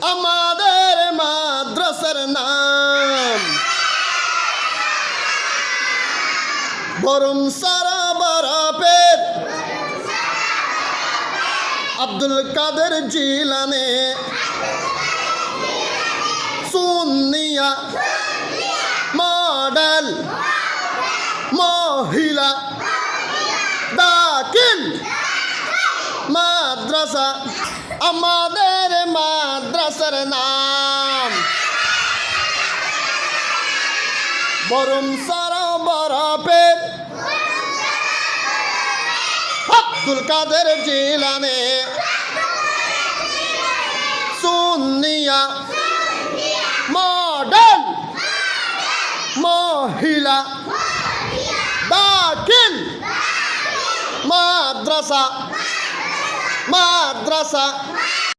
আমাদের মাদ্রাসার নাম বরুম সারা বরফের আব্দুল কাদের জিলানী সুন্নিয়া মডেল মহিলা দাখিল মাদ্রাসা আমাদের মাদ্রাসার নাম বরুম সারা বরফের আব্দুল কাদের জিলানী সুন্নিয়া মডেল মহিলা দাখিল মাদ্রাসা মাদ্রাসা